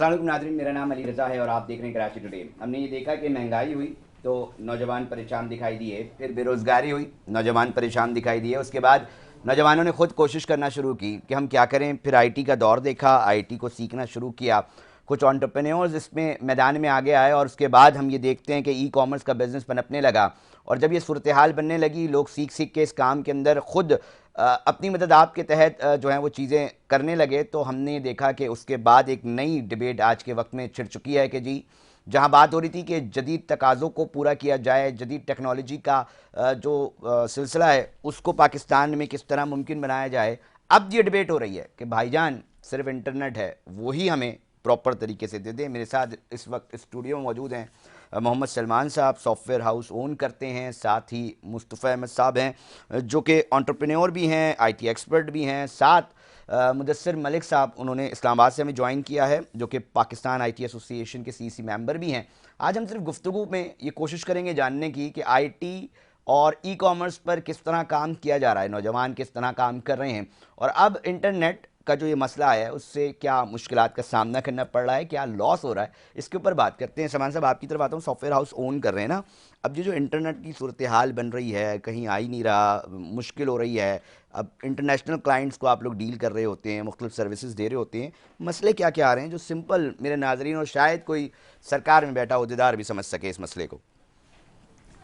अस्सलाम वालेकुम नाज़रीन, मेरा नाम अली रज़ा है और आप देख रहे हैं कराची टुडे। हमने ये देखा कि महंगाई हुई तो नौजवान परेशान दिखाई दिए, फिर बेरोज़गारी हुई, नौजवान परेशान दिखाई दिए। उसके बाद नौजवानों ने खुद कोशिश करना शुरू की कि हम क्या करें। फिर आईटी का दौर देखा, आईटी को सीखना शुरू किया, कुछ एंटरप्रेन्योर्स इसमें मैदान में आगे आए और उसके बाद हम ये देखते हैं कि ई कॉमर्स का बिज़नेस पनपने लगा। और जब ये सूरत हाल बनने लगी, लोग सीख सीख के इस काम के अंदर खुद अपनी मदद आपके तहत जो है वो चीज़ें करने लगे, तो हमने देखा कि उसके बाद एक नई डिबेट आज के वक्त में छिड़ चुकी है कि जी, जहां बात हो रही थी कि जदीद तकाज़ों को पूरा किया जाए, जदीद टेक्नोलॉजी का जो सिलसिला है उसको पाकिस्तान में किस तरह मुमकिन बनाया जाए, अब ये डिबेट हो रही है कि भाईजान सिर्फ इंटरनेट है वही हमें प्रॉपर तरीके से दे दें। मेरे साथ इस वक्त स्टूडियो में मौजूद हैं मोहम्मद सलमान साहब, सॉफ्टवेयर हाउस ओन करते हैं, साथ ही मुस्तफ़ा अहमद साहब हैं जो कि एंटरप्रेन्योर भी हैं, आईटी एक्सपर्ट भी हैं, साथ मुदस्सिर मलिक साहब, उन्होंने इस्लामाबाद से हमें ज्वाइन किया है, जो कि पाकिस्तान आईटी एसोसिएशन के सीसी मेंबर भी हैं। आज हम सिर्फ गुफ्तगू में ये कोशिश करेंगे जानने की कि आईटी और ई कॉमर्स पर किस तरह काम किया जा रहा है, नौजवान किस तरह काम कर रहे हैं, और अब इंटरनेट का जो ये मसला है उससे क्या मुश्किलात का सामना करना पड़ रहा है, क्या लॉस हो रहा है, इसके ऊपर बात करते हैं। सलमान साहब, आपकी तरफ आता हूँ। सॉफ्टवेयर हाउस ओन कर रहे हैं ना, अब ये जो इंटरनेट की सूरत हाल बन रही है, कहीं आ ही नहीं रहा, मुश्किल हो रही है, अब इंटरनेशनल क्लाइंट्स को आप लोग डील कर रहे होते हैं, मुख्तलिफ सर्विसेज दे रहे होते हैं, मसले क्या क्या आ रहे हैं जो सिंपल मेरे नाजरीन और शायद कोई सरकार में बैठा अहदेदार भी समझ सके इस मसले को।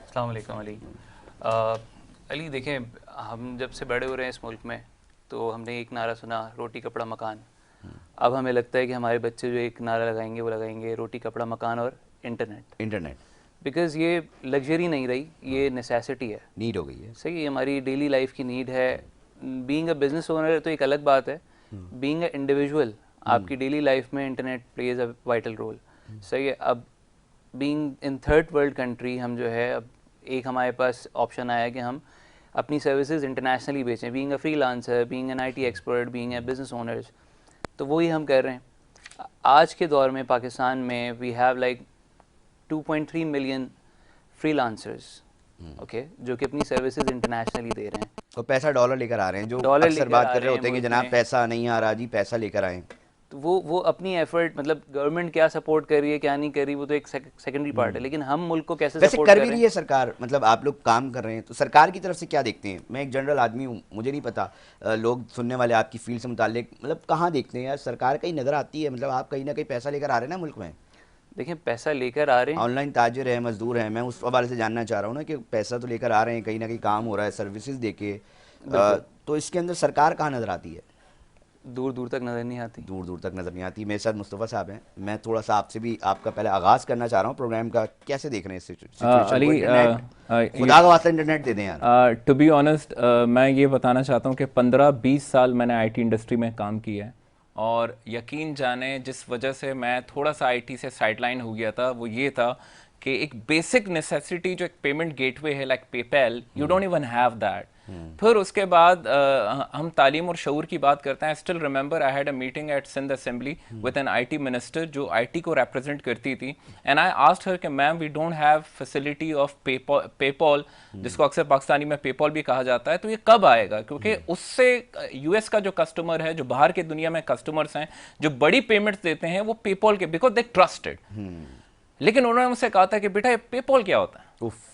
अस्सलाम वालेकुम अली। अली देखें, हम जब से बड़े हो रहे हैं इस मुल्क में तो हमने एक नारा सुना, रोटी कपड़ा मकान। अब हमें लगता है कि हमारे बच्चे जो एक नारा लगाएंगे वो लगाएंगे रोटी कपड़ा मकान और इंटरनेट। इंटरनेट बिकॉज़ ये लग्जरी नहीं रही, ये नेसेसिटी है, नीड हो गई है। सही, ये हमारी डेली लाइफ की नीड है। बीइंग अ बिजनेस ओनर तो एक अलग बात है, बीइंग अ इंडिविजुअल आपकी डेली लाइफ में internet plays a vital role, सही है। अब being in third world country, हम जो है अब एक हमारे पास ऑप्शन आया कि हम अपनी सर्विसेज इंटरनेशनली बेचें, being a freelancer, being an IT expert, being a business owners, तो वही हम कर रहे हैं। आज के दौर में पाकिस्तान में we have like 2.3 million freelancers, okay, जो कि अपनी सर्विसेज इंटरनेशनली दे रहे हैं, तो पैसा डॉलर लेकर आ रहे हैं, जो डॉलर अक्सर लेकर बात आ कर रहे रहे हैं होते हैं कि मुल्क जनाब में। पैसा नहीं आ रहा जी, पैसा लेकर आए। तो वो अपनी एफर्ट, मतलब गवर्नमेंट क्या सपोर्ट कर रही है क्या नहीं कर रही वो तो एक सेकेंडरी पार्ट है, लेकिन हम मुल्क को कैसे वैसे सपोर्ट कर कर भी रहे रही हैं। है सरकार, मतलब आप लोग काम कर रहे हैं तो सरकार की तरफ से क्या देखते हैं? मैं एक जनरल आदमी हूँ, मुझे नहीं पता, लोग सुनने वाले आपकी फील्ड से मुतालिक मतलब कहाँ देखते हैं यार सरकार कहीं नज़र आती है, मतलब आप कहीं ना कहीं पैसा लेकर आ रहे हैं ना मुल्क में, देखें, पैसा लेकर आ रहे हैं, ऑनलाइन ताजिर है, मजदूर है, मैं उस हवाले से जानना चाह रहा हूँ ना कि पैसा तो लेकर आ रहे हैं, कहीं ना कहीं काम हो रहा है, सर्विसेज दे के, बिल्कुल, तो इसके अंदर सरकार कहाँ नज़र आती है? दूर दूर तक नज़र नहीं आती। दूर दूर तक नज़र नहीं आती। मेरे साथ मुस्तफ़ा साहब हैं, मैं थोड़ा सा आपसे भी आपका पहले आगाज़ करना चाह रहा हूँ प्रोग्राम का, कैसे देख रहे हैं इस सिचुएशन को? अली, इंटरनेट, खुदा का वास्ता इंटरनेट दे दें यार। टू बी ऑनेस्ट, मैं ये बताना चाहता हूँ कि 15-20 साल मैंने आईटी इंडस्ट्री में काम किया है, और यकीन जाने जिस वजह से मैं थोड़ा सा आईटी से साइडलाइन हो गया था वो ये था कि एक बेसिक नेसेसिटी जो एक पेमेंट गेटवे है like PayPal, you don't even have that. फिर उसके बाद हम तालीम और शऊर की बात करते हैं। Still remember I had a meeting at Sindh assembly with an IT minister जो आईटी को रिप्रेजेंट करती थी, एंड आई आस्क्ड हर कि ma'am we don't have facility of PayPal, जिसको अक्सर पाकिस्तानी में पेपॉल भी कहा जाता है, तो ये कब आएगा? क्योंकि उससे यूएस का जो कस्टमर है, जो बाहर के दुनिया में कस्टमर्स हैं जो बड़ी पेमेंट्स देते हैं, वो पेपॉल के, बिकॉज दे ट्रस्टेड। लेकिन उन्होंने मुझसे कहा था कि बेटा ये पेपॉल क्या होता है,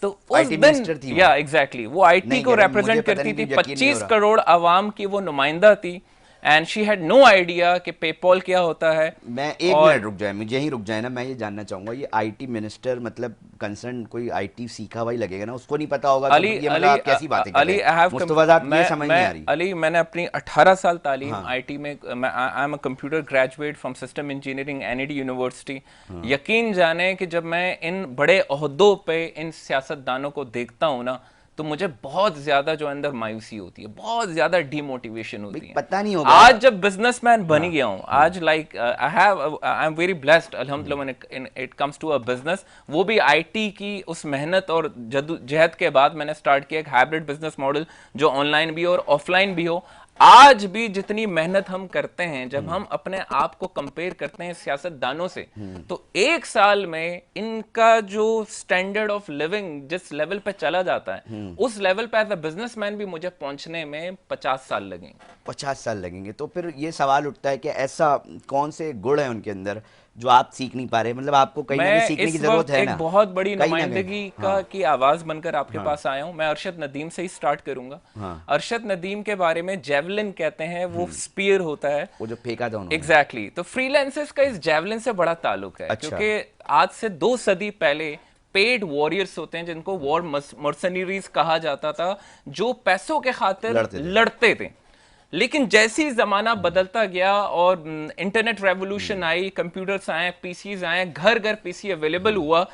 तो उस आईटी दिन मिनिस्टर थी वो। या एग्जैक्टली वो आईटी नहीं को कह रहे, मुझे रिप्रेजेंट पता करती नहीं थी, क्यों यकीन नहीं हो 25 रहा। करोड़ आवाम की वो नुमाइंदा थी, and she had no idea कि पेपॉल क्या होता है। मैं एक और मिनट रुक जाए, मुझे यहीं रुक जाए ना, मैं ये जानना चाहूंगा, ये आईटी मिनिस्टर मतलब कंसर्न कोई आईटी सीखा हुआ ही लगेगा ना, उसको नहीं पता होगा तो अली ये मतलब अली आप कैसी बातें कर रहे अली आई हैं हैव मुस्तफा साहब, ये समझ नहीं आ मैं रही। अली, मैंने अपनी 18 साल तालीम हाँ आईटी में, मैं I am a computer graduate from system engineering NED university. यकीन जाने कि जब मैं इन बड़े ओहदों पे इन सियासतदानों को देखता हूँ ना, तो मुझे बहुत ज्यादा जो अंदर मायूसी होती है, बहुत ज्यादा डिमोटिवेशन भाई होती है। पता नहीं होगा। आज जब बिजनेसमैन बन हाँ गया हूँ, आज like I am very blessed अल्हम्दुलिल्लाह when it comes to a business, वो भी आईटी की उस मेहनत और जद्दोजहद के बाद मैंने स्टार्ट किया एक हाइब्रिड बिजनेस मॉडल जो ऑनलाइन भी हो और ऑफलाइन भी हो। आज भी जितनी मेहनत हम करते हैं, जब हम अपने आप को कंपेयर करते हैं सियासतदानों से, तो एक साल में इनका जो स्टैंडर्ड ऑफ लिविंग जिस लेवल पे चला जाता है, उस लेवल पे एज अ बिजनेसमैन भी मुझे पहुंचने में 50 साल लगेंगे। 50 साल लगेंगे, तो फिर ये सवाल उठता है कि ऐसा कौन से गुण है उनके अंदर जो आप सीख नहीं पा रहे? मतलब आपको कहीं ना कहीं मैं सीखने की इस जरूरत वक्त है एक ना, बहुत बड़ी कहीं ना कहीं। नुमाइंदगी हाँ की आवाज बनकर आपके हाँ पास आया हूं। मैं अरशद नदीम से ही स्टार्ट करूंगा। हाँ। अरशद नदीम के बारे में जेवलिन कहते हैं, वो स्पीयर होता है। वो जो फेंका था उन्होंने। एग्जैक्टली तो फ्रीलांसर्स का इस जेवलिन से बड़ा ताल्लुक है, अच्छा। क्योंकि आज से 2 सदी पहले पेड वॉरियर्स होते हैं, जिनको वॉर मर्सनरीज कहा जाता था, जो पैसों के खातिर लड़ते थे। लड़ते थे। लेकिन जैसे ही जमाना बदलता गया और इंटरनेट रेवोल्यूशन आई, कंप्यूटर्स आए, पीसीज आए, घर घर पीसी अवेलेबल हुआ,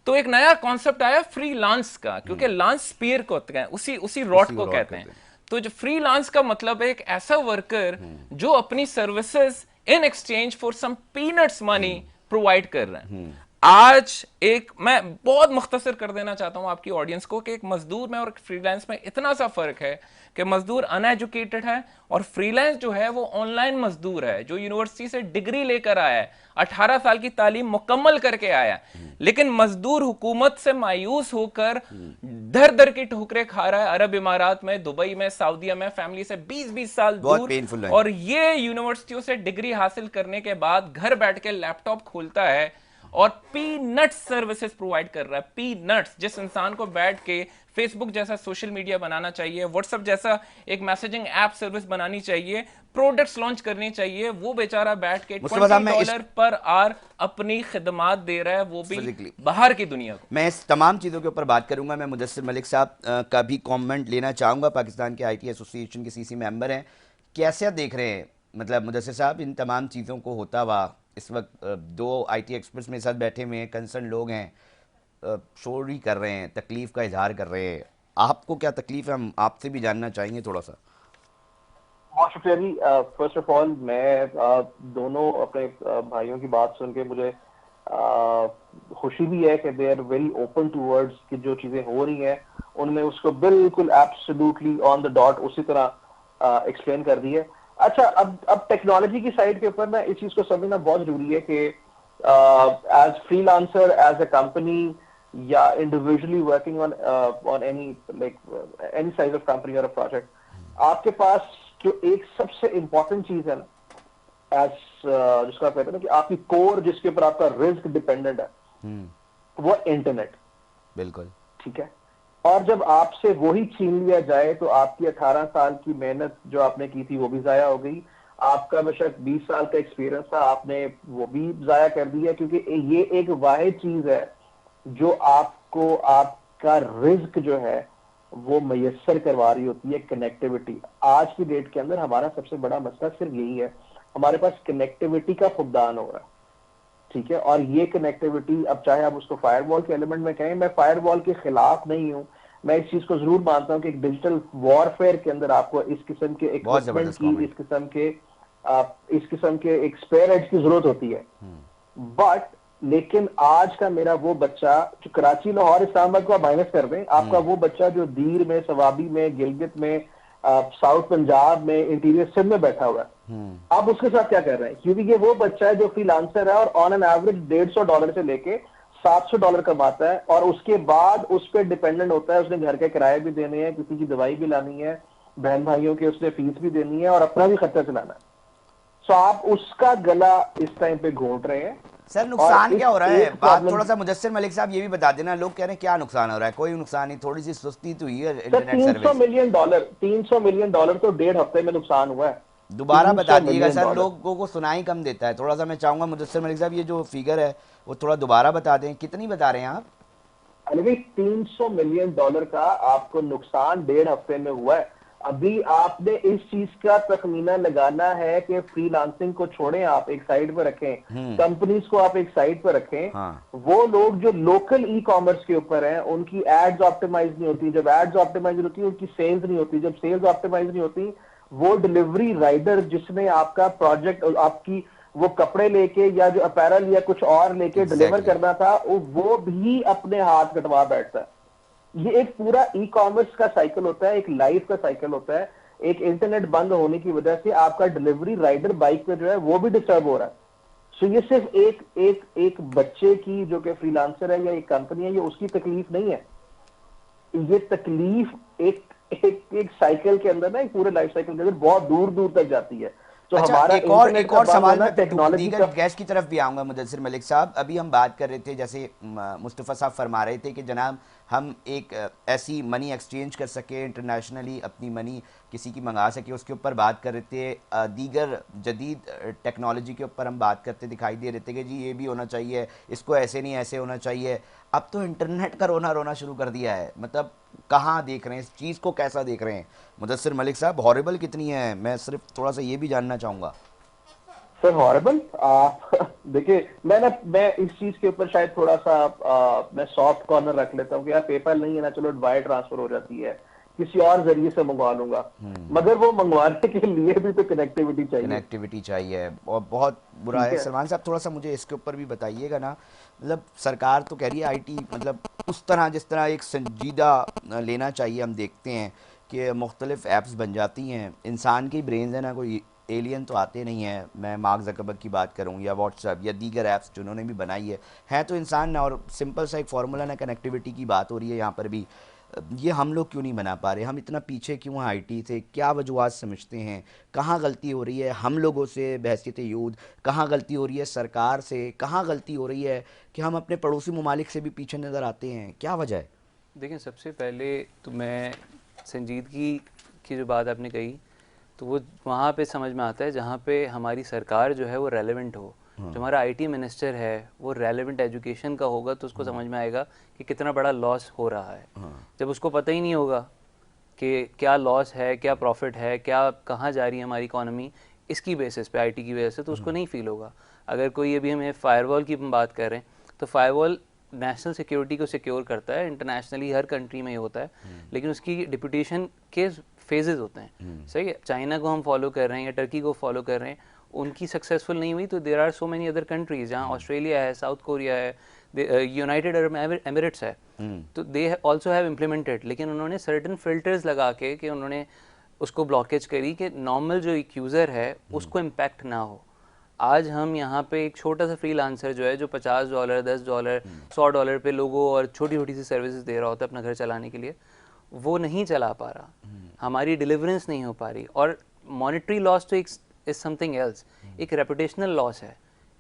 तो एक नया कॉन्सेप्ट आया फ्रीलांस का, क्योंकि लांस स्पीयर को कहते हैं, उसी उसी रॉट उसी को रॉड कहते हैं। कहते हैं। तो जो फ्रीलांस का मतलब है एक ऐसा वर्कर जो अपनी services in exchange for some peanuts money provide कर रहे हैं। आज एक मैं बहुत मुख्तसर कर देना चाहता हूं आपकी ऑडियंस को कि एक मजदूर में और एक फ्रीलांस में इतना सा फर्क है कि मजदूर अनएजुकेटेड है और फ्रीलांस जो है वो ऑनलाइन मजदूर है, जो यूनिवर्सिटी से डिग्री लेकर आया है, 18 साल की तालीम मुकम्मल करके आया है, लेकिन मजदूर हुकूमत से मायूस होकर दर दर की ठोकरें खा रहा है अरब इमारात में, दुबई में, सऊदीया में, फैमिली से 20-20 साल बहुत दूर। पेनफुल है। और ये यूनिवर्सिटियों से डिग्री हासिल करने के बाद घर बैठ के लैपटॉप खोलता है और पीनट्स सर्विसेज प्रोवाइड कर रहा है। पीनट्स, जिस इंसान को बैठ के फेसबुक जैसा सोशल मीडिया बनाना चाहिए, व्हाट्सएप जैसा एक मैसेजिंग ऐप सर्विस बनानी चाहिए, प्रोडक्ट्स लॉन्च करनी चाहिए, वो बेचारा बैठ के मुस्तफा साहब, मैं $20 पर आवर अपनी खिदमत दे रहा है, वो भी Physically। बाहर की दुनिया को। मैं इस तमाम चीज़ों के ऊपर बात करूंगा। मैं मुदस्सिर मलिक साहब का भी कमेंट लेना चाहूँगा, पाकिस्तान के आईटी एसोसिएशन के सीसी मेंबर हैं। कैसे देख रहे हैं, मतलब मुदस्सिर साहब, इन तमाम चीज़ों को होता हुआ? इस वक्त 2 आईटी एक्सपर्ट्स मेरे साथ बैठे हुए हैं, कंसर्न लोग हैं, शोर ही कर रहे हैं, तकलीफ़ का इजहार कर रहे हैं। आपको क्या तकलीफ़ है, हम आपसे भी जानना चाहेंगे थोड़ा सा। बहुत शुक्रिया जी। फर्स्ट ऑफ ऑल मैं दोनों अपने भाइयों की बात सुन के मुझे खुशी भी है कि they are very open towards कि जो चीजें हो रही हैं उनमें उसको बिल्कुल एब्सोल्युटली ऑन द डॉट उसी तरह एक्सप्लेन कर दी है। अच्छा, अब टेक्नोलॉजी की साइड के ऊपर ना इस चीज को समझना बहुत जरूरी है कि as freelancer, as a company या individually working on any like any size of company और अ प्रोजेक्ट, आपके पास जो एक सबसे इंपॉर्टेंट चीज है ना, एज जिसको आप कहते हैं ना कि आपकी कोर जिसके ऊपर आपका रिस्क डिपेंडेंट है, वो इंटरनेट। बिल्कुल ठीक है। और जब आपसे वही छीन लिया जाए तो आपकी 18 साल की मेहनत जो आपने की थी वो भी जाया हो गई। आपका बेशक 20 साल का एक्सपीरियंस था, आपने वो भी जाया कर दिया, क्योंकि ये एक वाहिद चीज है जो आपको आपका रिस्क जो है वो मैसर करवा रही होती है, कनेक्टिविटी। आज की डेट के अंदर हमारा सबसे बड़ा मसला सिर्फ यही है, हमारे पास कनेक्टिविटी का फुकदान हो रहा है। ठीक है। और ये कनेक्टिविटी, अब चाहे आप उसको फायरवॉल के एलिमेंट में कहें, मैं फायरवॉल के खिलाफ नहीं हूं, मैं इस चीज को जरूर मानता हूं कि एक डिजिटल वॉरफेयर के अंदर आपको इस किस्म के इक्विपमेंट की, इस किस्म के एक स्पेयर एड्स की जरूरत होती है। बट लेकिन आज का मेरा वो बच्चा जो कराची, लाहौर, इस्लामाबाद को आप माइनस कर दें, आपका वो बच्चा जो दीर में, सवाबी में, गिलगित में, साउथ पंजाब में, इंटीरियर सिंध में बैठा हुआ है, आप उसके साथ क्या कर रहे हैं? क्योंकि ये वो बच्चा है जो फ्रीलांसर है और ऑन एन एवरेज $150 से लेके $700 कमाता है, और उसके बाद उस पर डिपेंडेंट होता है, उसने घर के किराए भी देने हैं, किसी की दवाई भी लानी है, बहन भाइयों के उसने फीस भी देनी है, और अपना भी खर्चा चलाना है। सो आप उसका गला इस टाइम पे घोंट रहे हैं। सर, नुकसान क्या हो रहा है? बात प्रॉब्लम, थोड़ा सा मुदस्सिर मलिक साहब ये भी बता देना। लोग कह रहे हैं क्या नुकसान हो रहा है? कोई नुकसान नहीं, थोड़ी सी सुस्ती तो हुई है इंटरनेट सर्विस। $300 मिलियन, $300 मिलियन तो 1.5 हफ्ते में नुकसान हुआ है। दोबारा बता 300 दीजिएगा मिलियन सर, डॉलर। लोगों को सुनाई कम देता है। थोड़ा सा मैं चाहूंगा मुदस्सिर मलिक साहब ये जो फिगर है वो थोड़ा दोबारा बता दें, कितनी बता रहे हैं आप? अरे भाई, $300 मिलियन का आपको नुकसान 1.5 हफ्ते में हुआ है। अभी आपने इस चीज का तखमीना लगाना है कि फ्रीलांसिंग को छोड़ें, आप एक साइड पर रखें, कंपनीज को आप एक साइड पर रखें। हाँ। वो लोग जो लोकल ई कॉमर्स के ऊपर हैं, उनकी एड्स ऑप्टिमाइज नहीं होती। जब एड्स ऑप्टिमाइज होती है, उनकी सेल्स नहीं होती। जब सेल्स ऑप्टिमाइज नहीं होती, वो डिलीवरी राइडर जिसने आपका प्रोजेक्ट, आपकी वो कपड़े लेके या जो अपैरल या कुछ और लेके डिलीवर करना था, वो भी अपने हाथ कटवा बैठता है। ये एक पूरा ई कॉमर्स का साइकिल होता है, एक लाइफ का साइकिल होता है। एक इंटरनेट बंद होने की वजह से आपका डिलीवरी राइडर बाइक पे जो है वो भी डिस्टर्ब हो रहा है। सो ये सिर्फ एक बच्चे की जो कि फ्रीलांसर है या एक कंपनी है, ये उसकी तकलीफ नहीं है। ये तकलीफ एक साइकिल के अंदर ना, एक पूरे लाइफ साइकिल के अंदर बहुत दूर दूर तक जाती है। तो अच्छा, हमारा एक और इंटरनेट एक का और बंद सवाल होना मैं टेक्नोलॉजी दीगर का। गैस की तरफ भी आऊंगा मुदस्सिर मलिक साहब। अभी हम बात कर रहे थे, जैसे मुस्तफ़ा साहब फरमा रहे थे कि जनाब हम एक ऐसी मनी एक्सचेंज कर सके इंटरनेशनली, अपनी मनी किसी की मंगा सके, उसके ऊपर बात कर रहे थे। दीगर जदीद टेक्नोलॉजी के ऊपर हम बात करते दिखाई दे रहे थे कि जी ये भी होना चाहिए, इसको ऐसे नहीं ऐसे होना चाहिए। अब तो इंटरनेट का रोना रोना शुरू कर दिया है। मतलब कहाँ देख रहे हैं इस चीज़ को, कैसा देख रहे हैं मुदस्सिर मलिक साहब? हॉरिबल कितनी है, मैं सिर्फ थोड़ा सा ये भी जानना चाहूँगा। सर हॉरिबल, देखिए मैं इस चीज के ऊपर शायद थोड़ा सा मैं सॉफ्ट कॉर्नर रख लेता हूँ कि यार पेपल नहीं है ना, चलो वायर ट्रांसफर हो जाती है, किसी और जरिए से मंगवा लूंगा। मगर वो मंगवाने के लिए भी तो कनेक्टिविटी चाहिए। कनेक्टिविटी चाहिए और बहुत बुरा ठीक है। है। सलमान साहब थोड़ा सा मुझे इसके ऊपर भी बताइएगा ना। मतलब सरकार तो कह रही है आईटी, मतलब उस तरह जिस तरह एक संजीदा लेना चाहिए। हम देखते हैं कि मुख्तलिफ ऐप्स बन जाती हैं, इंसान की ब्रेन है ना, कोई एलियन तो आते नहीं हैं। मैं मार्क ज़करबर्ग की बात करूं या व्हाट्सएप या दीगर ऐप्स जिन्होंने भी बनाई है तो इंसान ना। और सिंपल सा एक फार्मूला ना, कनेक्टिविटी की बात हो रही है यहाँ पर भी। ये हम लोग क्यों नहीं बना पा रहे? हम इतना पीछे क्यों हैं आईटी से? क्या वजूहत समझते हैं? कहाँ गलती हो रही है हम लोगों से बहसीत यूथ? कहाँ गलती हो रही है सरकार से? कहाँ गलती हो रही है कि हम अपने पड़ोसी ममालिक से भी पीछे नज़र आते हैं? क्या वजह है? देखिए, सबसे पहले तो मैं संजीदगी की जो बात आपने कही, तो वो वहाँ पे समझ में आता है जहाँ पे हमारी सरकार जो है वो रेलेवेंट हो। जो हमारा आईटी मिनिस्टर है वो रेलेवेंट एजुकेशन का होगा, तो उसको समझ में आएगा कि कितना बड़ा लॉस हो रहा है। जब उसको पता ही नहीं होगा कि क्या लॉस है, क्या प्रॉफिट है, क्या कहाँ जा रही है हमारी इकॉनमी, इसकी बेसिस पे, आईटी की वजह से, तो उसको नहीं फील होगा। अगर कोई अभी हमें फायरवॉल की हम बात कर रहे हैं, तो फायरवॉल नेशनल सिक्योरिटी को सिक्योर करता है, इंटरनेशनली हर कंट्री में ये होता है, लेकिन उसकी डिप्यूटेशन के फेजेस होते हैं। सही है, चाइना को हम फॉलो कर रहे हैं या टर्की को फॉलो कर रहे हैं, उनकी सक्सेसफुल नहीं हुई तो there are so many other countries, जहाँ ऑस्ट्रेलिया है, साउथ कोरिया है, यूनाइटेड अरब एमिरेट्स है, तो दे ऑल्सो हैव इम्प्लीमेंटेड। लेकिन उन्होंने सर्टन फिल्टर्स लगा के कि उन्होंने उसको ब्लॉकेज करी कि नॉर्मल जो एक यूज़र है उसको इम्पैक्ट ना हो। आज हम यहाँ पे एक छोटा सा फ्रीलांसर जो है, जो $50, $10, $100 पे लोगों और छोटी छोटी सी सर्विसेज दे रहा होता है अपना घर चलाने के लिए, वो नहीं चला पा रहा, हमारी डिलीवरेंस नहीं हो पा रही। और मॉनेटरी लॉस तो एक इज समथिंग एल्स, एक रेपुटेशनल लॉस है।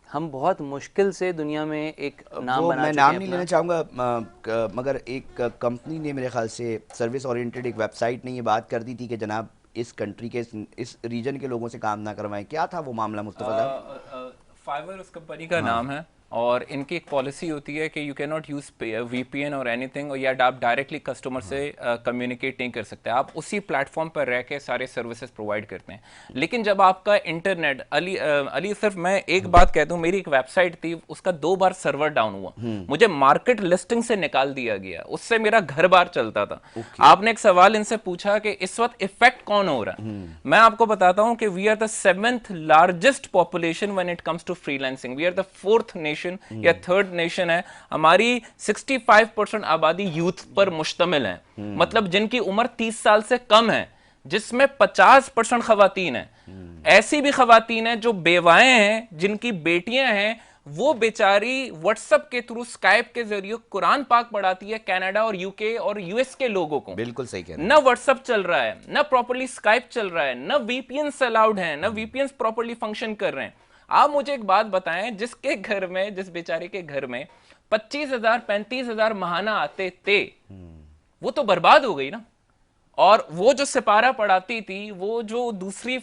हम बहुत मुश्किल से दुनिया में एक नाम वो बना मैं चुके नाम हैं नहीं अपना। लेना चाहूँगा, मगर एक कंपनी ने मेरे ख्याल से सर्विस ओरिएंटेड एक वेबसाइट ने ये बात कर दी थी कि जनाब इस कंट्री के इस रीजन के लोगों से काम ना करवाएं। क्या था वो मामला मुस्तफ़ा साहब? फाइवर उस कंपनी का नाम है, और इनकी एक पॉलिसी होती है कि you can not use VPN और एनीथिंग, या आप डायरेक्टली कस्टमर से कम्युनिकेट नहीं कर सकते। आप उसी प्लेटफॉर्म पर रह के सारे सर्विसेज प्रोवाइड करते हैं। लेकिन जब आपका इंटरनेट अली सिर्फ मैं एक बात कह दूं, मेरी एक वेबसाइट थी, उसका 2 बार सर्वर डाउन हुआ, मुझे मार्केट लिस्टिंग से निकाल दिया गया, उससे मेरा घर बार चलता था। आपने एक सवाल इनसे पूछा कि इस वक्त इफेक्ट कौन हो रहा है, मैं आपको बताता हूं कि we are the 7th largest population when it comes to freelancing. We are the 4th nation या 3rd नेशन है। हमारी 65% आबादी यूथ पर मुश्तमिल है, मतलब जिनकी उम्र 30 साल से कम है, जिसमें 50% खवातीन है। ऐसी भी खवातीन है जो बेवाएं हैं, जिनकी बेटियां हैं, वो बेचारी व्हाट्सएप के थ्रू, स्काइप के जरिए कुरान पाक पढ़ाती है कनाडा और यूके और यूएस के लोगों को। बिल्कुल सही कह रहे हैं। ना व्हाट्सएप चल रहा है, ना प्रॉपर्ली स्काइप चल रहा है, ना वीपीएन अलाउड है, ना वीपीएन प्रॉपर्ली फंक्शन कर रहे हैं। आप मुझे एक बात बताएं, जिसके घर में, जिस बेचारे के घर में 25,000 35,000 महाना आते थे, वो तो बर्बाद हो गई ना। और वो जो सिपारा पढ़ाती थी, वो जो दूसरी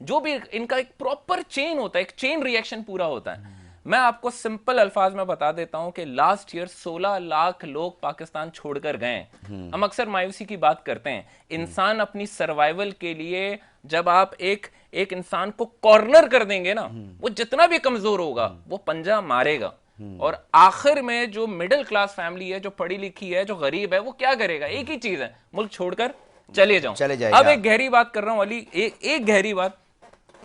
जो भी इनका एक प्रॉपर चेन होता है, एक चेन रिएक्शन पूरा होता है। मैं आपको सिंपल अल्फाज में बता देता हूं कि लास्ट ईयर 16 लाख लोग पाकिस्तान छोड़कर गए। हम अक्सर मायूसी की बात करते हैं। इंसान अपनी सर्वाइवल के लिए, जब आप एक इंसान को कॉर्नर कर देंगे ना, वो जितना भी कमजोर होगा वो पंजा मारेगा। और आखिर में जो मिडिल क्लास फैमिली है, जो पढ़ी लिखी है, जो गरीब है, वो क्या करेगा? एक ही चीज है, मुल्क छोड़कर चले जाएगा। अब एक गहरी बात कर रहा हूं अली, एक गहरी बात,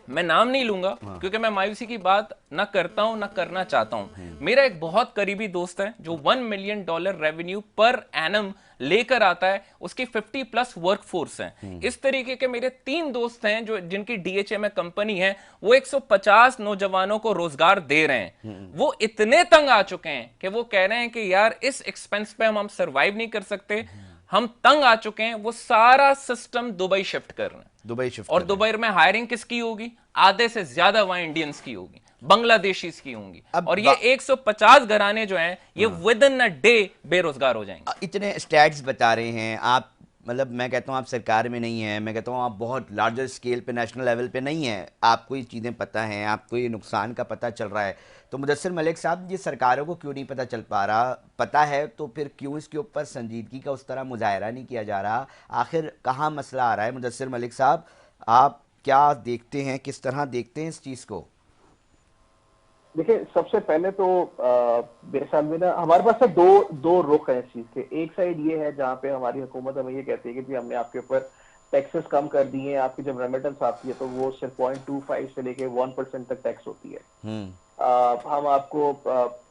मैं नाम नहीं लूंगा क्योंकि मैं मायूसी की बात ना करता हूं ना करना चाहता हूं। मेरा एक बहुत करीबी दोस्त है जो $1 मिलियन रेवेन्यू पर एनम लेकर आता है, उसकी 50+ वर्कफोर्स है। इस तरीके के मेरे 3 दोस्त हैं जो जिनकी डीएचए में कंपनी है, वो 150 नौजवानों को रोजगार दे रहे हैं। वो इतने तंग आ चुके हैं कि वो कह रहे हैं कि यार इस एक्सपेंस पे हम सर्वाइव नहीं कर सकते, हम तंग आ चुके हैं। वो सारा सिस्टम दुबई शिफ्ट कर रहे हैं। दुबई शिफ्ट और दुबई में हायरिंग किसकी होगी? आधे से ज्यादा वहां इंडियंस की होगी, बांग्लादेशीज की होंगी। और ये 150 घराने जो हैं ये विद इन अ डे बेरोजगार हो जाएंगे। इतने स्टैट्स बता रहे हैं आप, मतलब मैं कहता हूँ आप सरकार में नहीं है, मैं कहता हूँ आप बहुत लार्जर स्केल पे नेशनल लेवल पे नहीं है, आपको ये चीज़ें पता हैं, आपको ये नुकसान का पता चल रहा है, तो मुदस्सिर मलिक साहब ये सरकारों को क्यों नहीं पता चल पा रहा? पता है तो फिर क्यों इसके ऊपर संजीदगी का उस तरह मुजाहरा नहीं किया जा रहा? आखिर कहाँ मसला आ रहा है? मुदस्सिर मलिक साहब, आप क्या देखते हैं, किस तरह देखते हैं इस चीज़ को? देखिए, सबसे पहले तो मेरे ख्याल में ना हमारे पास ना दो रुख है इस चीज के। एक साइड ये है जहाँ पे हमारी हुकूमत हमें ये कहती है कि जी हमने आपके ऊपर टैक्सेस कम कर दिए हैं, आपकी जब रेमिटेंस आती है तो वो सिर्फ 0.25 से लेके 1% तक टैक्स होती है। हम आपको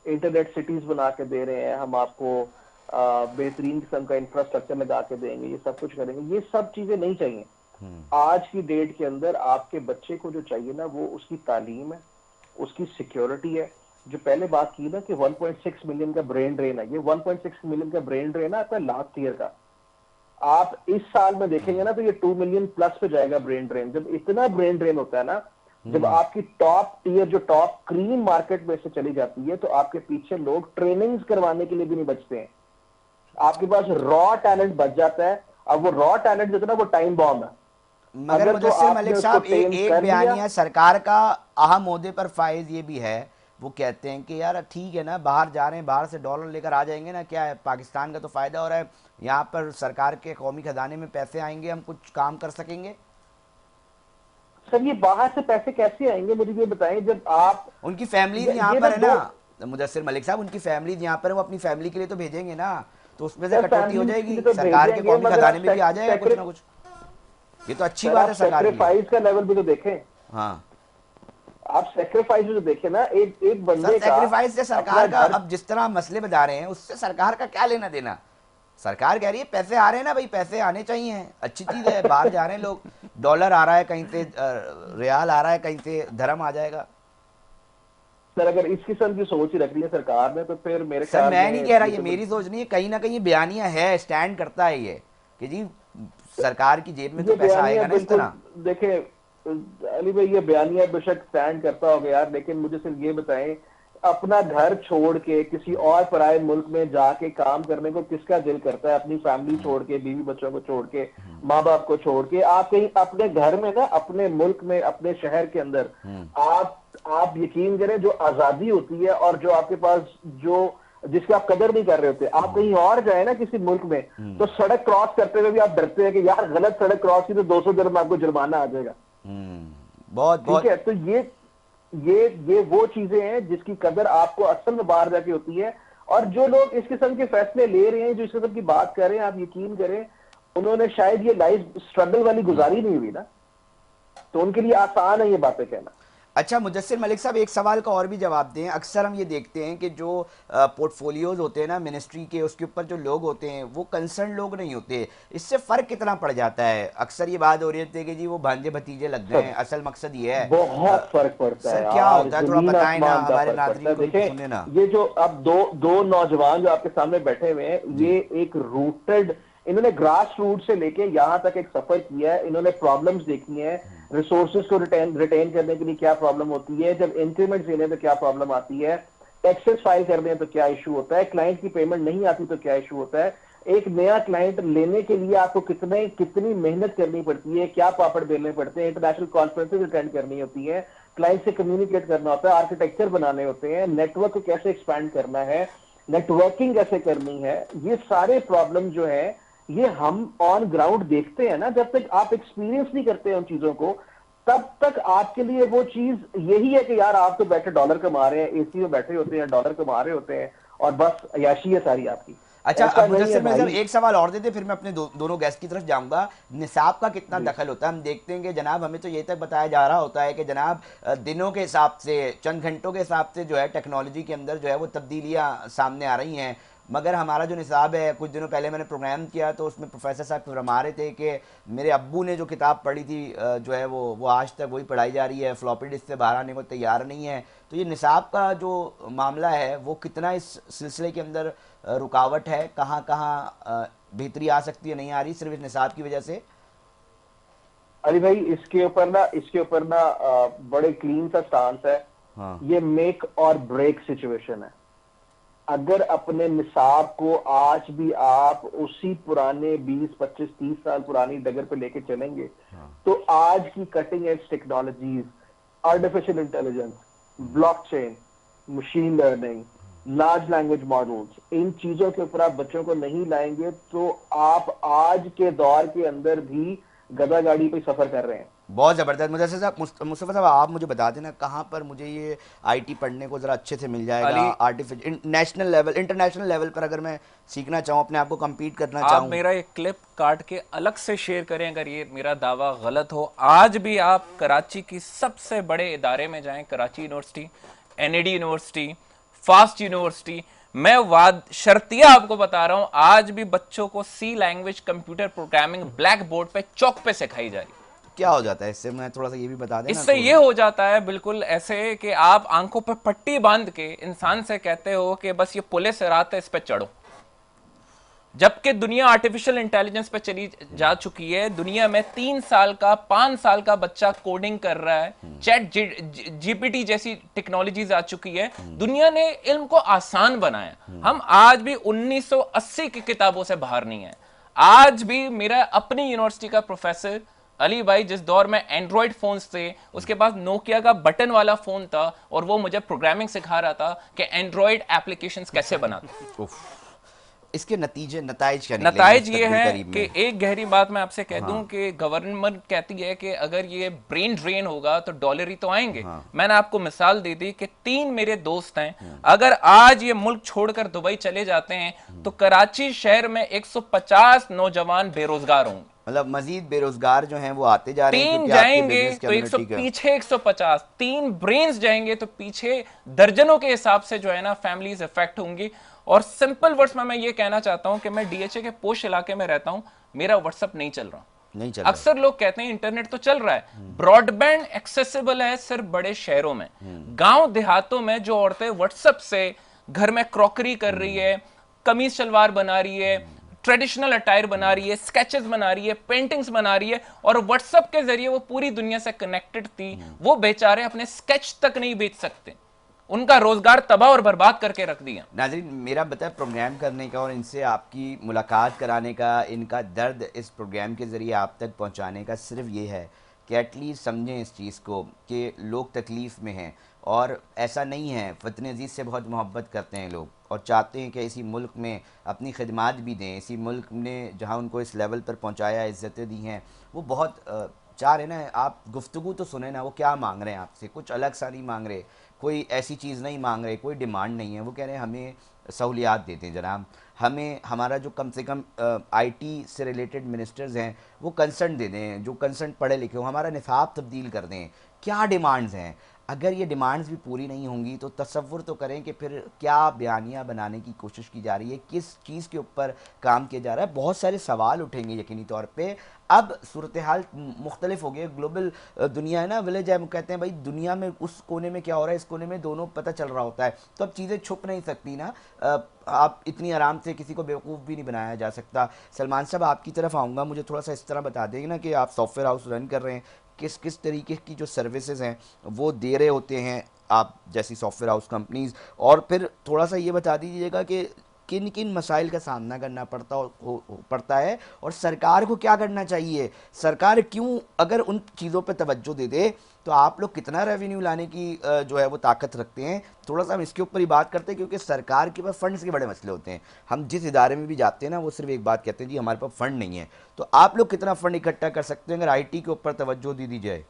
इंटरनेट सिटीज बना के दे रहे हैं, हम आपको बेहतरीन किस्म का इंफ्रास्ट्रक्चर लगा के देंगे, ये सब कुछ करेंगे। ये सब चीजें नहीं चाहिए। आज की डेट के अंदर आपके बच्चे को जो चाहिए ना वो उसकी तालीम है, उसकी सिक्योरिटी है। जो पहले बात की ना कि 1.6 मिलियन का ब्रेन ड्रेन है, ये 1.6 मिलियन का ब्रेन ड्रेन है आपका लास्ट ईयर का। आप इस साल में देखेंगे ना तो ये 2 मिलियन प्लस पे जाएगा ब्रेन ड्रेन। जब इतना ब्रेन ड्रेन होता है ना, जब आपकी टॉप टियर जो टॉप क्रीम मार्केट में से चली जाती है तो आपके पीछे लोग ट्रेनिंग्स करवाने के लिए भी नहीं बचते हैं। आपके पास रॉ टैलेंट बच जाता है। अब वो रॉ टैलेंट जो है ना वो टाइम बॉम्ब है। मगर मुदस्सिर मलिक साहब, एक बयानिया सरकार का अहम ओहदे पर फाइज ये भी है, वो कहते हैं कि यार ठीक है ना, बाहर जा रहे हैं, बाहर से डॉलर लेकर आ जाएंगे ना, क्या है, पाकिस्तान का तो फ़ायदा हो रहा है, यहाँ पर सरकार के कौमी खजाने में पैसे आएंगे, हम कुछ काम कर सकेंगे। सर ये बाहर से पैसे कैसे आएंगे मुझे ये बताएं, जब आप उनकी फैमिली यहाँ पर है ना मुदस्सिर मलिक साहब, उनकी फैमिली यहाँ पर है, वो अपनी फैमिली के लिए तो भेजेंगे ना, तो उसमें से कटौती हो जाएगी, सरकार के कौमी खजाने में भी आ जाएगा कुछ ना कुछ। ये तो अच्छी बात है सरकार की। सैक्रिफाइस का लेवल भी तो देखें। हाँ, आप सैक्रिफाइस भी तो देखें ना, एक बंदे का सैक्रिफाइस से सरकार का, अब जिस तरह मसले बता रहे हैं उससे सरकार का क्या लेना देना? सरकार कह रही है पैसे आ रहे हैं ना भाई, पैसे आने चाहिए, अच्छी चीज है, बाहर जा रहे हैं लोग, डॉलर आ रहा है कहीं से, रियाल आ रहा है कहीं से, धर्म आ जाएगा। सर अगर इस किस्म की सोच ही रख ली है सरकार ने तो फिर मेरे सर मैं नहीं कह रहा, ये मेरी सोच नहीं है, कहीं ना कहीं बयानिया है, स्टैंड करता है ये कि जी सरकार की जेब में तो पैसा आएगा ना इस तरह। देखें अली भाई, ये बयानिया बेशक स्टैंड करता होगा यार, लेकिन मुझे सिर्फ ये बताएं, अपना घर छोड़ के किसी और पराये मुल्क में जाके काम करने को किसका दिल करता है? अपनी फैमिली छोड़ के, बीवी बच्चों को छोड़ के, माँ बाप को छोड़ के, आप कहीं अपने घर में ना, अपने मुल्क में, अपने शहर के अंदर आप यकीन करें जो आजादी होती है और जो आपके पास जो जिसकी आप कदर नहीं कर रहे होते, आप कहीं और जाए ना किसी मुल्क में तो सड़क क्रॉस करते हुए भी आप डरते हैं कि यार गलत सड़क क्रॉस की तो 200 दिरहम आपको जुर्माना आ जाएगा। बहुत ठीक है, तो ये वो चीजें हैं जिसकी कदर आपको असल में बाहर जाके होती है। और जो लोग इस किस्म के फैसले ले रहे हैं, जो इस किस्म की बात कर रहे हैं, आप यकीन करें उन्होंने शायद ये लाइफ स्ट्रगल वाली गुजारी नहीं हुई ना, तो उनके लिए आसान है ये बातें कहना। अच्छा मुदस्सिर मलिक साहब, एक सवाल का और भी जवाब दें। अक्सर हम ये देखते हैं कि जो पोर्टफोलियोज होते हैं ना मिनिस्ट्री के, उसके ऊपर जो लोग होते हैं वो कंसर्न लोग नहीं होते, इससे फ़र्क कितना पड़ जाता है? अक्सर ये बात हो रही है कि जी वो भांजे भतीजे लग गए हैं, असल मकसद ये है। बहुत फर्क पड़ता है। सर क्या होता है, थोड़ा बताएं ना, हमारे नाज़रीन को सुने ना। ये जो अब दो नौजवान जो आपके सामने बैठे हुए हैं, ये एक रूटेड, इन्होंने ग्रास रूट से लेके यहाँ तक एक सफर किया है, इन्होंने प्रॉब्लम्स देखी हैं, रिसोर्सेज को रिटेन करने के लिए क्या प्रॉब्लम होती है, जब इंक्रीमेंट देने तो क्या प्रॉब्लम आती है, टैक्सेस फाइल करने हैं तो क्या इशू होता है, क्लाइंट की पेमेंट नहीं आती तो क्या इशू होता है, एक नया क्लाइंट लेने के लिए आपको कितनी मेहनत करनी पड़ती है, क्या पापड़ बेलने पड़ते हैं, इंटरनेशनल कॉन्फ्रेंसेज अटेंड करनी होती है, क्लाइंट से कम्युनिकेट करना होता है, आर्किटेक्चर बनाने होते हैं, नेटवर्क को कैसे एक्सपैंड करना है, नेटवर्किंग कैसे करनी है, ये सारे प्रॉब्लम जो है ये हम ऑन ग्राउंड देखते हैं ना। जब तक आप एक्सपीरियंस नहीं करते हैं उन चीजों को, तब तक आपके लिए वो चीज यही है कि यार आप तो बैठे डॉलर कमा रहे हैं, एसी में बैठे होते हैं, डॉलर कमा रहे होते हैं और बस अयाशी है सारी आपकी। अच्छा अब मुदस्सिर मलिक साहब एक सवाल और देते, फिर मैं अपने दोनों गेस्ट की तरफ जाऊंगा। निसाब का कितना दखल होता है? हम देखते हैं कि जनाब हमें तो ये तक बताया जा रहा होता है कि जनाब दिनों के हिसाब से, चंद घंटों के हिसाब से जो है टेक्नोलॉजी के अंदर जो है वो तब्दीलियाँ सामने आ रही हैं, मगर हमारा जो निसाब है, कुछ दिनों पहले मैंने प्रोग्राम किया तो उसमें प्रोफेसर साहब फरमा रहे थे कि मेरे अब्बू ने जो किताब पढ़ी थी जो है वो आज तक वही पढ़ाई जा रही है, फ्लॉपी डिस्क से बाहर आने को तैयार नहीं है। तो ये निसाब का जो मामला है वो कितना इस सिलसिले के अंदर रुकावट है, कहाँ कहाँ बेहतरी आ सकती है, नहीं आ रही सिर्फ इस निसाब की वजह से? अली भाई इसके ऊपर ना बड़े क्लीन सा स्टांस है। हाँ। ये मेक और ब्रेक सिचुएशन है। अगर अपने निसाब को आज भी आप उसी पुराने 20, 25, 30 साल पुरानी डगर पे लेके चलेंगे, तो आज की cutting edge technologies, artificial intelligence, blockchain, machine learning, large language models, इन चीजों के ऊपर आप बच्चों को नहीं लाएंगे तो आप आज के दौर के अंदर भी गधा गाड़ी पे सफर कर रहे हैं। बहुत ज़बरदस्त। मुदस्सिर साहब, मुस्तफ़ा साहब, आप मुझे बता देना कहाँ पर मुझे ये आईटी पढ़ने को ज़रा अच्छे से मिल जाएगा, Ali- artificial national level, international level पर अगर मैं सीखना चाहूँ, अपने आप को कम्पीट करना आप चाहूँ। मेरा एक क्लिप काट के अलग से शेयर करें अगर ये मेरा दावा गलत हो। आज भी आप कराची की सबसे बड़े इदारे में जाएं, Karachi university, NAD university, fast university, मैं वाद शर्तिया आपको बता रहा हूं, आज भी बच्चों को C language computer programming black board पे चौक पे सिखाई जा रही है। क्या हो जाता है इससे, मैं थोड़ा सा ये भी बता देना। इससे ये हो जाता है बिल्कुल ऐसे कि आप आंखों पर पट्टी बांध के इंसान से कहते हो कि बस ये पुलिस रात है, इस पे चढ़ो। जबकि दुनिया आर्टिफिशियल इंटेलिजेंस पे चली जा चुकी है। दुनिया में 3 साल का 5 साल का बच्चा कोडिंग कर रहा है। चैट जीपीटी जैसी टेक्नोलॉजीज आ चुकी है। दुनिया ने इल्म को आसान बनाया। हम आज भी 1980 की किताबों से बाहर नहीं है। आज भी मेरा अपनी यूनिवर्सिटी का प्रोफेसर अली भाई, जिस दौर में एंड्रॉइड फोन्स थे, उसके पास नोकिया का बटन वाला फोन था और वो मुझे प्रोग्रामिंग सिखा रहा था कि एंड्रॉइड एप्लीकेशंस कैसे बनाते। उफ, इसके नताइज क्या निकलेंगे नताइज ये मुस्तकबिल है करीब कि में? एक गहरी बात मैं आपसे कह दूं कि गवर्नमेंट कहती है कि अगर ये ब्रेन ड्रेन होगा तो डॉलर ही तो आएंगे। मैंने आपको मिसाल दे दी कि 3 मेरे दोस्त हैं, अगर आज ये मुल्क छोड़कर दुबई चले जाते हैं तो कराची शहर में 150 नौजवान बेरोजगार होंगे। मतलब मजीद बेरोजगार जो हैं वो आते जा रहे हैं 3 क्योंकि आपकी जाएंगे बिजनेस तो 100 कम्युनिटी का। पीछे 150, 3 ब्रेन्स जाएंगे तो पीछे दर्जनों के हिसाब से जो है ना फैमिलीज इफेक्ट होंगी। और सिंपल वर्ड्स में मैं ये कहना चाहता हूं कि मैं डीएचए के पोश इलाके में रहता हूं, मेरा व्हाट्सएप नहीं चल रहा। नहीं चल रहा। अक्सर लोग कहते हैं इंटरनेट तो चल रहा है, ब्रॉडबैंड एक्सेसिबल है सिर्फ बड़े शहरों में। गांव देहातों में जो औरतें व्हाट्सएप से घर में क्रॉकरी कर रही है, कमीज शलवार बना रही है, ट्रेडिशनल अटायर बना रही है, स्केचेस बना रही है, पेंटिंग्स बना रही है, और व्हाट्सएप के जरिए वो पूरी दुनिया से कनेक्टेड थी, वो बेचारे अपने स्केच तक नहीं बेच सकते। उनका रोजगार तबाह और बर्बाद करके रख दिया। नाज़रीन, मेरा बताया प्रोग्राम करने का और इनसे आपकी मुलाकात कराने का, इनका दर्द इस प्रोग्राम के ज़रिए आप तक पहुंचाने का सिर्फ ये है कि एटलीस्ट समझें इस चीज़ को कि लोग तकलीफ़ में हैं। और ऐसा नहीं है, वतन अज़ीज़ से बहुत मोहब्बत करते हैं लोग और चाहते हैं कि इसी मुल्क में अपनी खिदमात भी दें। इसी मुल्क ने जहाँ उनको इस लेवल पर पहुँचाया, इज़्ज़तें दी हैं, वो बहुत चाह रहे ना। आप गुफ्तगू तो सुने ना, वो क्या मांग रहे हैं आपसे, कुछ अलग सा नहीं मांग रहे, कोई ऐसी चीज़ नहीं मांग रहे, कोई डिमांड नहीं है। वो कह रहे हैं हमें सहूलियात देते हैं जनाब, हमें हमारा जो कम से कम आईटी से रिलेटेड मिनिस्टर्स हैं वो कंसर्न दे दें, जो कंसर्न पढ़े लिखे हो, हमारा निसाब तब्दील कर दें। क्या डिमांड्स हैं? अगर ये डिमांड्स भी पूरी नहीं होंगी तो तसव्वुर तो करें कि फिर क्या बयानियाँ बनाने की कोशिश की जा रही है, किस चीज़ के ऊपर काम किया जा रहा है। बहुत सारे सवाल उठेंगे यकीनी तौर पे। अब सूरत हाल मुख्तलिफ हो गई, ग्लोबल दुनिया है ना, विलेज है, कहते हैं भाई दुनिया में उस कोने में क्या हो रहा है, इस कोने में, दोनों पता चल रहा होता है। तो अब चीज़ें छुप नहीं सकती ना, आप इतनी आराम से किसी को बेवकूफ़ भी नहीं बनाया जा सकता। सलमान साहब, आपकी तरफ आऊँगा, मुझे थोड़ा सा इस तरह बता देंगे ना कि आप सॉफ्टवेयर हाउस रन कर रहे हैं, किस किस तरीके की जो सर्विसेज हैं वो दे रहे होते हैं आप जैसी सॉफ्टवेयर हाउस कंपनीज़, और फिर थोड़ा सा ये बता दीजिएगा कि किन किन मसाइल का सामना करना पड़ता है और सरकार को क्या करना चाहिए। सरकार क्यों, अगर उन चीज़ों पर तवज्जो दे दे तो आप लोग कितना रेवेन्यू लाने की जो है वो ताकत रखते हैं। थोड़ा सा हम इसके ऊपर ही बात करते हैं क्योंकि सरकार के पास फंड्स के बड़े मसले होते हैं। हम जिस इदारे में भी जाते हैं ना, वो सिर्फ एक बात कहते हैं, जी हमारे पास फ़ंड नहीं है। तो आप लोग कितना फ़ंड इकट्ठा कर सकते हैं अगर आईटी के ऊपर तवज्जो दे दी जाए?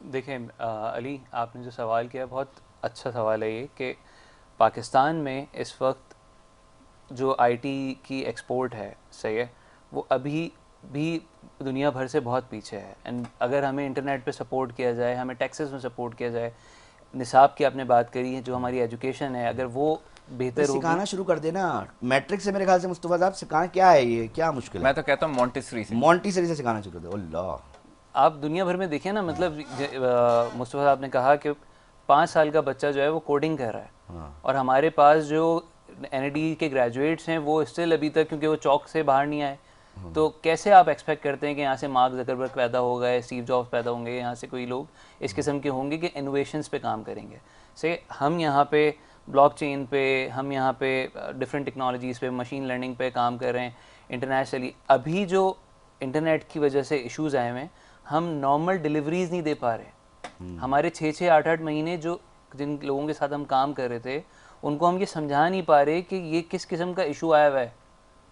देखें अली, आपने जो सवाल किया बहुत अच्छा सवाल है ये कि पाकिस्तान में इस वक्त जो आईटी की एक्सपोर्ट है, सही है, वो अभी भी दुनिया भर से बहुत पीछे है। एंड अगर हमें इंटरनेट पे सपोर्ट किया जाए, हमें टैक्सेस में सपोर्ट किया जाए, निसाब की आपने बात करी है, जो हमारी एजुकेशन है, अगर वो बेहतर होगी। सिखाना शुरू कर देना मैट्रिक से, मेरे ख्याल से मुस्तफा साहब सिखाना क्या है, ये क्या मुश्किल है? मैं तो कहता हूँ मोंटेसरी से, मोंटेसरी से सिखाना शुरू कर दो। अल्लाह, आप दुनिया भर में देखिए ना, मतलब मुस्तफा साहब ने कहा कि 5 साल का बच्चा जो है वो कोडिंग कर रहा है, और हमारे पास जो एनआईडी के ग्रेजुएट्स हैं वो स्टिल अभी तक, क्योंकि वो चौक से बाहर नहीं आए, तो कैसे आप एक्सपेक्ट करते हैं कि यहाँ से मार्क जकरबर्ग पैदा हो गए, स्टीव जॉब्स पैदा होंगे, यहाँ से कोई लोग इस किस्म के होंगे कि इनोवेशंस पे काम करेंगे। से हम यहाँ पे ब्लॉकचेन पे, हम यहाँ पे डिफरेंट टेक्नोलॉजीज़ पे, मशीन लर्निंग पे काम कर रहे हैं इंटरनेशनली। अभी जो इंटरनेट की वजह से इश्यूज़ आए हुए हैं, हम नॉर्मल डिलीवरीज नहीं दे पा रहे। हमारे 6-6, 8-8 महीने जो जिन लोगों के साथ हम काम कर रहे थे, उनको हम ये समझा नहीं पा रहे कि ये किस किस्म का इशू आया हुआ है।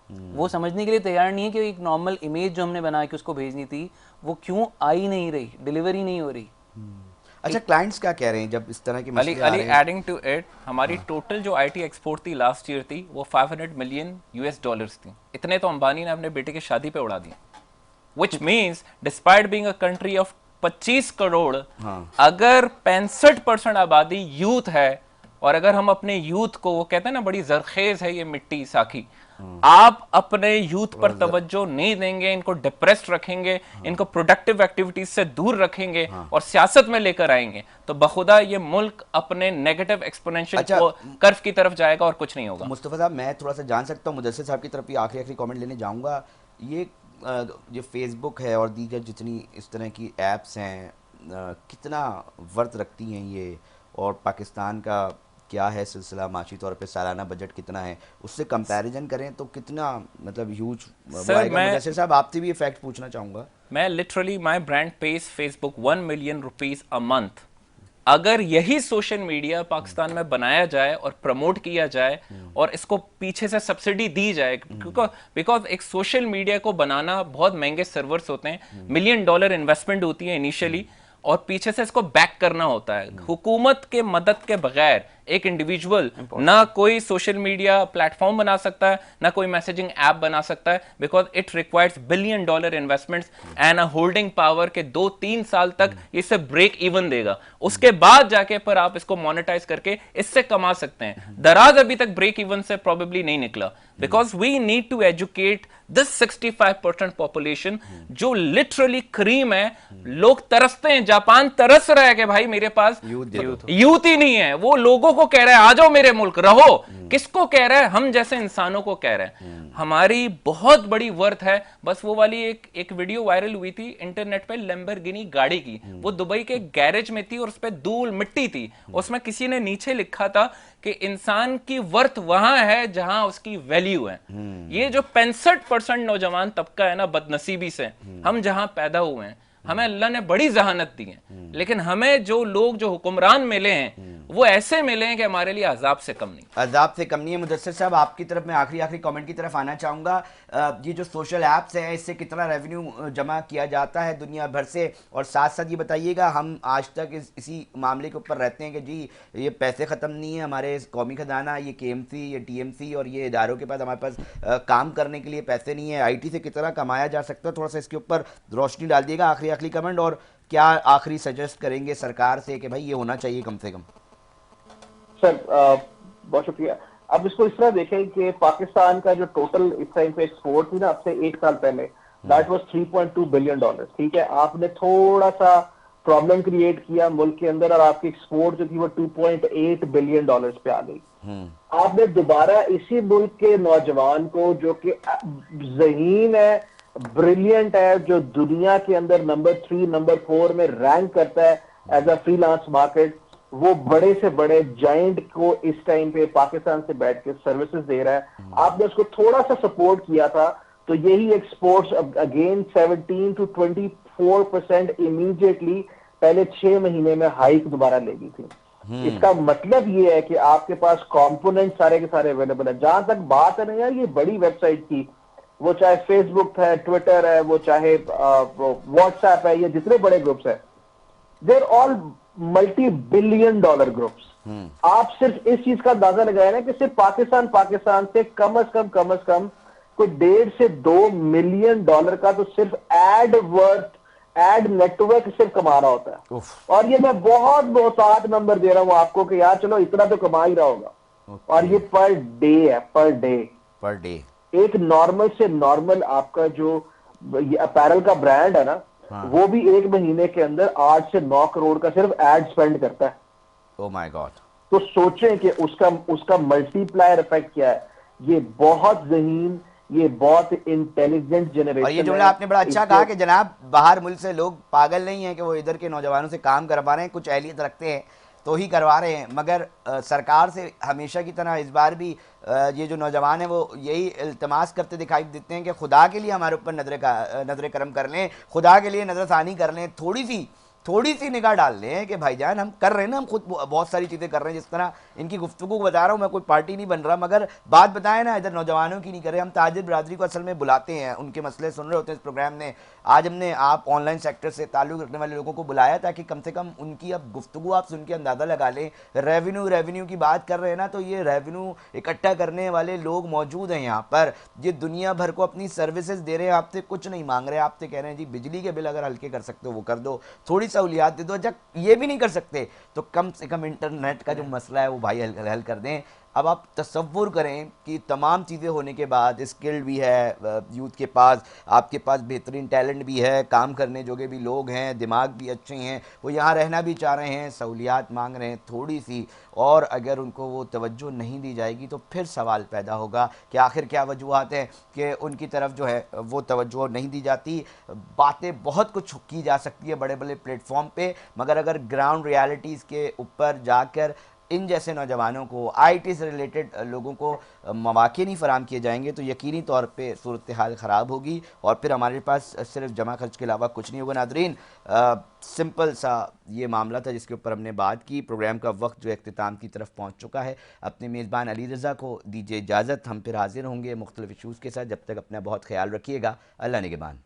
वो समझने के लिए तैयार नहीं है कि एक नॉर्मल इमेज जो हमने बना के उसको भेजनी थी, वो क्यों आई नहीं रही, डिलीवरी नहीं हो रही। अच्छा, क्लाइंट्स क्या कह रहे हैं जब इस तरह की अली मसले आ अली रहे हैं? एडिंग टू इट, हमारी टोटल जो आईटी एक्सपोर्ट थी लास्ट ईयर थी वो 500 मिलियन यूएस डॉलर्स थी। इतने तो अंबानी ने अपने बेटे की शादी पे उड़ा दिए। Which means despite being a country of 25 crore, अगर 65% आबादी यूथ है, और अगर हम अपने यूथ को, वो कहते हैं ना बड़ी जरखेज है ये मिट्टी साखी, आप अपने यूथ पर तवज्जो नहीं देंगे, इनको डिप्रेस्ड रखेंगे, इनको प्रोडक्टिव एक्टिविटीज से दूर रखेंगे और सियासत में लेकर आएंगे, तो बखुदा ये मुल्क अपने नेगेटिव एक्सपोनेंशियल कर्व की तरफ जाएगा और कुछ नहीं होगा। मुस्तफ़ा साहब, मैं थोड़ा सा जान सकता हूँ, मुदस्सिर साहब की तरफ भी आखिरी कमेंट लेने जाऊँगा। ये फेसबुक है और दीगर जितनी इस तरह की ऐप्स हैं, कितना वर्थ रखती हैं ये, और पाकिस्तान का क्या है सिलसिला, माशी तौर पे सालाना बजट कितना है, उससे कंपैरिजन करें तो कितना मतलब ह्यूज आएगा? मुदस्सिर साहब, आपसे भी ये फैक्ट पूछना चाहूँगा। मैं literally, my brand page Facebook 1 million rupees a month. अगर यही सोशल मीडिया पाकिस्तान में बनाया जाए और प्रमोट किया जाए और इसको पीछे से सब्सिडी दी जाए, बिकॉज एक सोशल मीडिया को बनाना बहुत महंगे सर्वर्स होते हैं, $1 मिलियन इन्वेस्टमेंट होती है इनिशियली, और पीछे से इसको बैक करना होता है। हुकूमत के मदद के बगैर एक इंडिविजुअल ना कोई सोशल मीडिया प्लेटफॉर्म बना सकता है, ना कोई मैसेजिंग ऐप बना सकता है, because it requires $1 billion investments and a holding power के 2-3 साल तक इसे ब्रेक इवन देगा। उसके बाद जाके पर आप इसको मोनेटाइज करके इससे कमा सकते हैं। दराज अभी तक ब्रेक इवन से प्रोबेबली नहीं निकला, because we need to educate this 65% population जो लिटरली क्रीम है। लोग तरसते हैं, जापान तरस रहा है कि भाई मेरे पास यूथ ही नहीं है। वो लोगों को कह रहा है आ जाओ मेरे मुल्क रहो। किसको कह रहा है? हम जैसे इंसानों को कह रहा है। हमारी बहुत बड़ी वर्थ है। बस वो वाली एक वीडियो वायरल हुई थी इंटरनेट पे लैम्बोर्गिनी गाड़ी की, वो दुबई के गैरेज में थी और उस पे धूल मिट्टी थी। उसमें किसी ने नीचे लिखा था कि इंसान की वर्थ वहां है जहां उसकी वैल्यू है। ये जो 65% नौजवान तबका है ना, बदनसीबी से हम जहां पैदा हुए हैं, हमें अल्लाह ने बड़ी जहानत दी है, लेकिन हमें जो लोग जो हुक्मरान मिले हैं वो ऐसे मिले हैं कि हमारे लिए अजाब से कम नहीं। अजाब से कम नहीं है। मुदस्सिर साहब, आपकी तरफ मैं आखिरी कमेंट की तरफ आना चाहूँगा। ये जो सोशल ऐप्स हैं, इससे कितना रेवेन्यू जमा किया जाता है दुनिया भर से, और साथ साथ ये बताइएगा, हम आज तक इसी मामले के ऊपर रहते हैं कि जी ये पैसे ख़त्म नहीं है हमारे कौमी खजाना, ये KMC, ये TMC और ये इदारों के पास हमारे पास काम करने के लिए पैसे नहीं है। IT से कितना कमाया जा सकता है, थोड़ा सा इसके ऊपर रोशनी डाल दिएगा आखिरी कमेंट। और क्या आखिरी सजेस्ट करेंगे सरकार से कि भाई ये होना चाहिए कम से कम? सर बहुत शुक्रिया। अब इसको इस तरह देखें कि पाकिस्तान का जो टोटल इस टाइम पे एक्सपोर्ट थी ना, अब से 1 साल पहले, दैट वाज $3.2 बिलियन। ठीक है, आपने थोड़ा सा प्रॉब्लम क्रिएट किया मुल्क के अंदर और आपकी एक्सपोर्ट जो थी वो $2.8 बिलियन पे आ गई। आपने दोबारा इसी मुल्क के नौजवान को, जो कि ज़हीन है, ब्रिलियंट है, जो दुनिया के अंदर नंबर 3, नंबर 4 में रैंक करता है एज अ फ्रीलांस मार्केट, वो बड़े से बड़े जाइंट को इस टाइम पे पाकिस्तान से बैठ के सर्विसेज दे रहा है। आपने उसको थोड़ा सा सपोर्ट किया था तो यही एक्सपोर्ट्स अगेन 17 to 24% इमीडिएटली पहले 6 महीने में हाइक दोबारा लेगी थी। इसका मतलब ये है कि आपके पास कंपोनेंट सारे के सारे अवेलेबल है। जहां तक बात है ना यार ये बड़ी वेबसाइट की, वो चाहे फेसबुक है, ट्विटर है, वो चाहे व्हाट्सएप है, ये जितने बड़े ग्रुप्स है, देर ऑल $multi-billion ग्रुप्स। आप सिर्फ इस चीज का अंदाजा लगाए ना कि सिर्फ पाकिस्तान से कम अज कम कोई $1.5 से $2 मिलियन का तो सिर्फ एड नेटवर्क सिर्फ कमा रहा होता है। और ये मैं बहुत 8 नंबर दे रहा हूं आपको कि यार चलो इतना तो कमा ही रहा होगा। और ये पर डे है, पर डे। एक नॉर्मल से नॉर्मल आपका जो अपैरल का ब्रांड है ना, वो भी 1 महीने के अंदर 8 से 9 करोड़ का सिर्फ एड स्पेंड करता है। Oh my God. तो सोचें कि उसका मल्टीप्लायर इफेक्ट क्या है। ये बहुत ज़हीन, ये बहुत इंटेलिजेंट जनरेशन और ये जुमला आपने बड़ा अच्छा कहा कि जनाब बाहर मुल्क से लोग पागल नहीं हैं कि वो इधर के नौजवानों से काम करवा रहे हैं, कुछ अहलियत रखते हैं तो ही करवा रहे हैं। मगर सरकार से हमेशा की तरह इस बार भी ये जो नौजवान हैं वो यही इल्तमास करते दिखाई देते हैं कि खुदा के लिए हमारे ऊपर नजर करम कर लें, खुदा के लिए नज़रसानी कर लें, थोड़ी सी निगाह डाल लें कि भाईजान हम कर रहे हैं ना, हम खुद बहुत सारी चीज़ें कर रहे हैं। जिस तरह इनकी गुफ्तगू बता रहा हूँ, मैं कोई पार्टी नहीं बन रहा, मगर बात बताएं ना इधर नौजवानों की नहीं कर रहे। हम ताजिर बरादरी को असल में बुलाते हैं, उनके मसले सुन रहे होते हैं इस प्रोग्राम में। आज हमने आप ऑनलाइन सेक्टर से ताल्लुक़ रखने वाले लोगों को बुलाया ताकि कम से कम उनकी अब गुफ्तगू आप सुन के अंदाज़ा लगा लें। रेवेन्यू की बात कर रहे हैं ना, तो ये रेवेन्यू इकट्ठा करने वाले लोग मौजूद हैं यहाँ पर। ये दुनिया भर को अपनी सर्विसेज दे रहे हैं, आपसे कुछ नहीं मांग रहे, आपसे कह रहे हैं जी बिजली के बिल अगर हल्के कर सकते हो वो कर दो, थोड़ी सहूलियात दे दो। जब ये भी नहीं कर सकते तो कम से कम इंटरनेट का जो मसला है वो भाई हल कर दें। अब आप तसव्वुर करें कि तमाम चीज़ें होने के बाद स्किल्ड भी है यूथ के पास, आपके पास बेहतरीन टैलेंट भी है, काम करने जोगे भी लोग हैं, दिमाग भी अच्छे हैं, वो यहाँ रहना भी चाह रहे हैं, सहूलियात मांग रहे हैं थोड़ी सी, और अगर उनको वो तवज्जो नहीं दी जाएगी तो फिर सवाल पैदा होगा कि आखिर क्या वजूहत हैं कि उनकी तरफ जो है वो तवज्जो नहीं दी जाती। बातें बहुत कुछ की जा सकती है बड़े बड़े प्लेटफॉर्म पे, मगर अगर ग्राउंड रियलिटीज़ के ऊपर जाकर इन जैसे नौजवानों को, आईटी से रिलेटेड लोगों को मौके नहीं फराम किए जाएंगे तो यकीनी तौर पे सूरत हाल ख़राब होगी और फिर हमारे पास सिर्फ जमा खर्च के अलावा कुछ नहीं होगा। नादरीन, सिंपल सा ये मामला था जिसके ऊपर हमने बात की। प्रोग्राम का वक्त जो अख्तिताम की तरफ पहुँच चुका है। अपने मेज़बान अली रज़ा को दीजिए इजाज़त, हम फिर हाजिर होंगे मुख्तलिफ इशूज़ के साथ। जब तक अपना बहुत ख्याल रखिएगा। अल्लाह निगहबान।